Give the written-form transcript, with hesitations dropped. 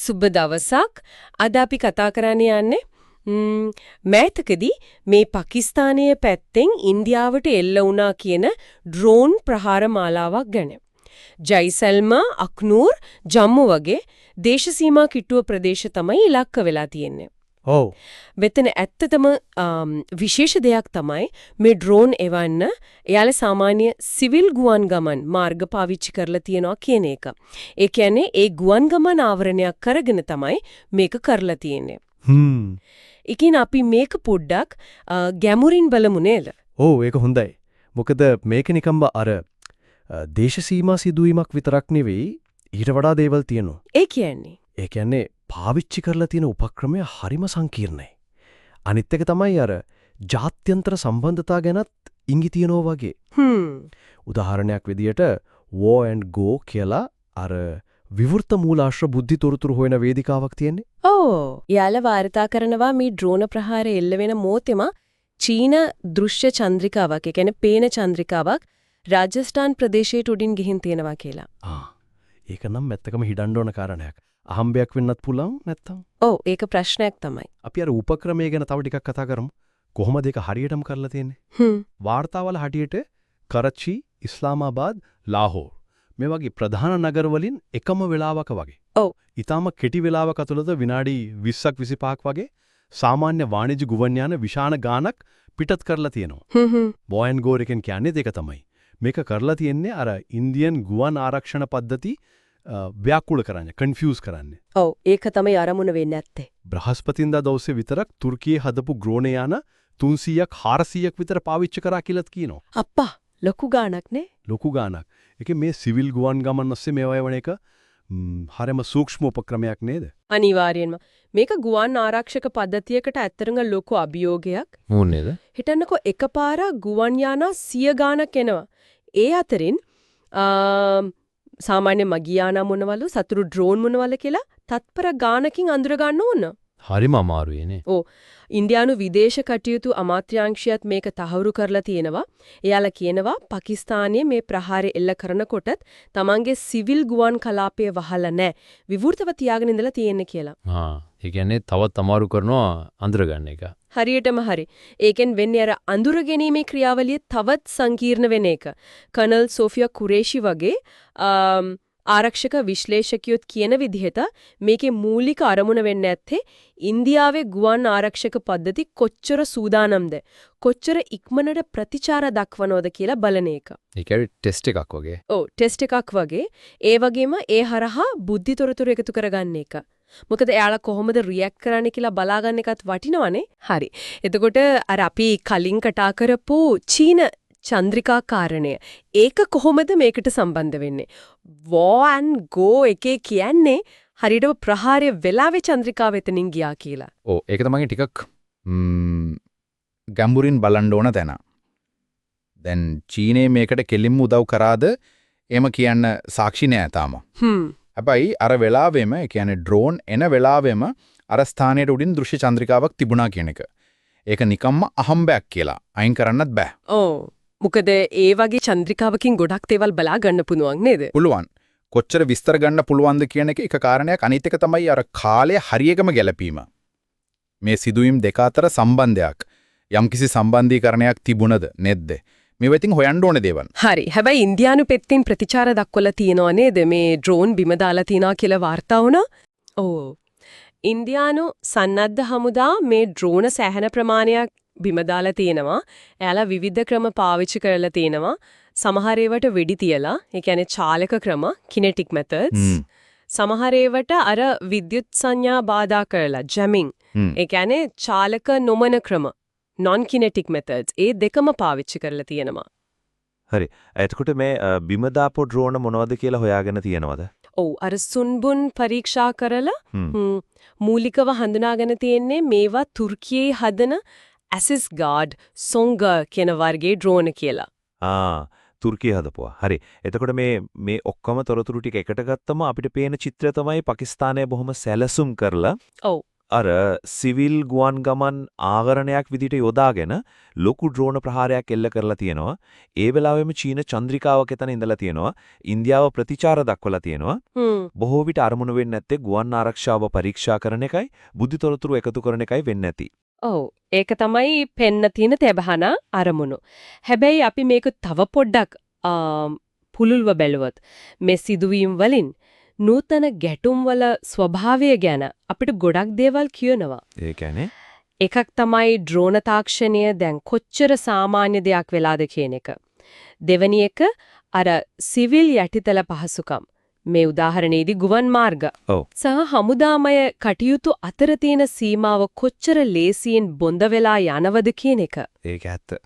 සුබ දවසක්. අද අපි කතා කරන්න යන්නේ මෑතකදී මේ පාකිස්තානයේ පැත්තෙන් ඉන්දියාවට එල්ල වුණා කියන ඩ්‍රෝන් ප්‍රහාර මාලාවක් ගැන. ජයිසල්මා, අක්නූර්, ජම්මු වගේ දේශ සීමා කිට්ටුව ප්‍රදේශ තමයි ඉලක්ක වෙලා තියෙන්නේ. ඔව්. මෙතන ඇත්තටම විශේෂ දෙයක් තමයි මේ ඩ්‍රෝන් එවන්න එයාලා සාමාන්‍ය සිවිල් ගුවන් ගමන් මාර්ග පාවිච්චි කරලා තියනවා කියන එක. ඒ කියන්නේ ඒ ගුවන් ගමන් ආවරණයක් කරගෙන තමයි මේක කරලා තියෙන්නේ. ඉතින් අපි මේක පොඩ්ඩක් ගැඹුරින් බලමු නේද? ඔව් ඒක හොඳයි. මොකද මේක නිකම්ම අර දේශ සීමා සිදුවීමක් විතරක් නෙවෙයි ඊට වඩා දේවල් තියෙනවා. ඒ කියන්නේ පාවිච්චි කරලා තියෙන උපක්‍රමය හරිම සංකීර්ණයි. අනිත් එක තමයි අර ජාත්‍යන්තර සම්බන්ධතා ගැනත් ඉඟි තියනවා වගේ. උදාහරණයක් විදියට War and Go කියලා අර විවෘත මූලාශ්‍ර බුද්ධි තොරතුරු හොයන වේදිකාවක් තියෙන්නේ. ඔව්. යාල වාර්තා කරනවා මේ ඩ්‍රෝන ප්‍රහාර එල්ල වෙන මොහොතේම චීන දෘශ්‍ය චන්ද්‍රිකාවක්, ඒ කියන්නේ පේන චන්ද්‍රිකාවක් රාජස්ථාන් ප්‍රදේශයට උඩින් ගිහින් තියෙනවා කියලා. ඒක නම් ඇත්තකම හිතන්න ඕන කාරණයක්. අහම්බයක් වෙන්නත් පුළුවන් නැත්තම්. ඔව් ඒක ප්‍රශ්නයක් තමයි. අපි අර උපක්‍රමය ගැන තව ටිකක් කතා කරමු. කොහොමද ඒක හරියටම කරලා තියෙන්නේ? වාර්තාවල හටියට කරච්චි, ඉස්ලාමාබාද්, ලාහෝර් මේ වගේ ප්‍රධාන නගර වලින් එකම වෙලාවක වගේ. ඔව්. ඊටම කෙටි වෙලාවක ඇතුළත විනාඩි 20ක් 25ක් වගේ සාමාන්‍ය වාණිජ්‍ය ගුවන් යාන විශාල ගානක් පිටත් කරලා තියෙනවා. බෝයන් ගෝර් එකෙන් කියන්නේ ඒක තමයි. මේක කරලා තියෙන්නේ අර ඉන්දියන් ගුවන් ආරක්ෂණ පද්ධති ව්‍යාකූල කරන්නේ, කන්ෆියුස් කරන්නේ. ඔව් ඒක තමයි ආරමුණ වෙන්නේ නැත්තේ. බ්‍රහස්පතින්දා දවසේ විතරක් තුර්කියේ හදපු ඩ්‍රෝන යාන 300ක් 400ක් විතර පාවිච්චි කරා කියලාත් කියනවා. අප්පා ලොකු ගාණක් නේ? ලොකු ගාණක්. ඒකේ මේ සිවිල් ගුවන් ගමන් ඔස්සේ මේවා වන එක හරිම සූක්ෂම උපක්‍රමයක් නේද? අනිවාර්යෙන්ම. මේක ගුවන් ආරක්ෂක පද්ධතියකට ඇත්තටම ලොකු අභියෝගයක්. නේද? හිතන්නකෝ එකපාරක් ගුවන් යාන 100 ගාණක් එනවා. ඒ අතරින් සාමාන්‍ය මගියානා මොනවලු සතුරු ඩ්‍රෝන් මොනවල කියලා තත්පර ගානකින් අඳුර ගන්න ඕන. හරිම අමාරුයි නේ. ඔව්. ඉන්දියානු විදේශ කටයුතු අමාත්‍යාංශයත් මේක තහවුරු කරලා තියෙනවා. එයාලා කියනවා පාකිස්තානයේ මේ ප්‍රහාරය එල්ල කරනකොටත් තමන්ගේ සිවිල් ගුවන් කලාපය වහලා නැහැ. විවෘතව තියාගෙන ඉඳලා තියෙන්නේ කියලා. ඒ කියන්නේ තවත් අමාරු කරනවා අඳුර ගන්න එක. හරියටම හරි. ඒකෙන් වෙන්නේ අර අඳුර ගැනීමේ ක්‍රියාවලිය තවත් සංකීර්ණ වෙන එක. කර්නල් සෝෆියා කුරේෂි වගේ ආරක්ෂක විශ්ලේෂකයොත් කියන විදිහට මේකේ මූලික අරමුණ වෙන්නේ නැත්තේ ඉන්දියාවේ ගුවන් ආරක්ෂක පද්ධති කොච්චර සූදානම්ද කොච්චර ඉක්මනට ප්‍රතිචාර දක්වනවද කියලා බලන එක. ඒ කියන්නේ ටෙස්ට් එකක් වගේ. ඔව් ටෙස්ට් එකක් වගේ. ඒ වගේම ඒ හරහා බුද්ධි තොරතුරු එකතු කරගන්න එක. මොකද එයාලා කොහොමද රියැක්ට් කරන්නේ කියලා බලාගන්න එකත් වටිනවනේ. හරි. එතකොට අර අපි කලින් කතා කරපු චීන චන්ද්‍රිකා කාරණය ඒක කොහොමද මේකට සම්බන්ධ වෙන්නේ? War and Go එකේ කියන්නේ හරියටම ප්‍රහාරය වෙලාවේ චන්ද්‍රිකාව එතනින් ගියා කියලා. ඔව් ඒක තමයි ටිකක් ගැඹුරින් බලන්න ඕන තැන. දැන් චීනේ මේකට කෙලින්ම උදව් කරාද එහෙම කියන්න සාක්ෂි නෑ තාම. හැබැයි අර වෙලාවෙම ඒ කියන්නේ ඩ්‍රෝන් එන වෙලාවෙම අර ස්ථානයේ උඩින් දෘශ්‍ය චන්ද්‍රිකාවක් තිබුණා කියන එක. ඒක නිකම්ම අහම්බයක් කියලා අයින් කරන්නත් බෑ. ඔව්. මොකද ඒ වගේ චන්ද්‍රිකාවකින් ගොඩක් දේවල් බලා ගන්න පුළුවන් නේද? පුළුවන්. කොච්චර විස්තර ගන්න පුළුවන්ද කියන එක කාරණයක්. අනිත් එක තමයි අර කාලය හරියටම ගැලපීම. මේ සිදුවීම් දෙක අතර සම්බන්ධයක් යම්කිසි සම්බන්ධීකරණයක් තිබුණද නැද්ද? මේවා ඉතින් හොයන්න ඕනේ දේවල්. හරි. හැබැයි ඉන්දියානු පැත්තෙන් ප්‍රතිචාර දක්වලා තියෙනවා නේද? මේ ඩ්‍රෝන් බිම දාලා තියනවා කියලා වාර්තා වුණා. ඔව්. ඉන්දියානු සන්නද්ධ හමුදා මේ ඩ්‍රෝන සෑහෙන ප්‍රමාණයක් බිම දාලා තියෙනවා. එයාලා විවිධ ක්‍රම පාවිච්චි කරලා තියෙනවා. සමහර ඒවාට වෙඩි තියලා, ඒ කියන්නේ චාලක ක්‍රම, kinetic methods. සමහර ඒවාට අර විද්‍යුත් සංඥා බාධා කරලා, jamming. ඒ කියන්නේ චාලක නොමන ක්‍රම, non kinetic methods. ඒ දෙකම පාවිච්චි කරලා තියෙනවා. හරි. එතකොට මේ බිම දාපු ඩ්‍රෝන මොනවද කියලා හොයාගෙන තියෙනවද? ඔව් අර සුන්බුන් පරීක්ෂා කරලා මූලිකව හඳුනාගෙන තියෙන්නේ මේවා තුර්කියේ හදන ඇසිස් ගාඩ් සොංග කියන වර්ගයේ ඩ්‍රෝන කියලා. තුර්කිය හදපුවා. හරි. එතකොට මේ ඔක්කොම තොරතුරු ටික එකට ගත්තම අපිට පේන චිත්‍රය තමයි පාකිස්තානය බොහොම සැලසුම් කරලා ඔව් අර සිවිල් ගුවන් ගමන් ආවරණයක් විදිහට යොදාගෙන ලොකු ඩ්‍රෝන ප්‍රහාරයක් එල්ල කරලා තියෙනවා. ඒ වෙලාවෙම චීන චන්ද්‍රිකාවක් එතන ඉඳලා තියෙනවා. ඉන්දියාව ප්‍රතිචාර දක්වලා තියෙනවා. බොහෝ විට අරමුණු වෙන්නේ නැත්තේ ගුවන් ආරක්ෂාව පරීක්ෂා කරන එකයි, බුද්ධිතොරතුරු එකතු කරන එකයි වෙන්නේ නැති. ඔව් ඒක තමයි පෙන්න තියෙන තෙබහන අරමුණු. හැබැයි අපි මේක තව පොඩ්ඩක් පුළුල්ව බැලුවොත් මේ සිදුවීම් වලින් නූතන ගැටුම් වල ස්වභාවය ගැන අපිට ගොඩක් දේවල් කියනවා. ඒ කියන්නේ එකක් තමයි ඩ්‍රෝන තාක්ෂණය දැන් කොච්චර සාමාන්‍ය දෙයක් වෙලාද කියන එක. දෙවැනි එක අර සිවිල් යටිතල පහසුකම්. මේ උදාහරණයේදී ගුවන් මාර්ග. ඔව්. සහ හමුදාමය කටයුතු අතර තියෙන සීමාව කොච්චර ලේසියෙන් බොඳ වෙලා යනවද කියන එක. ඒක ඇත්ත.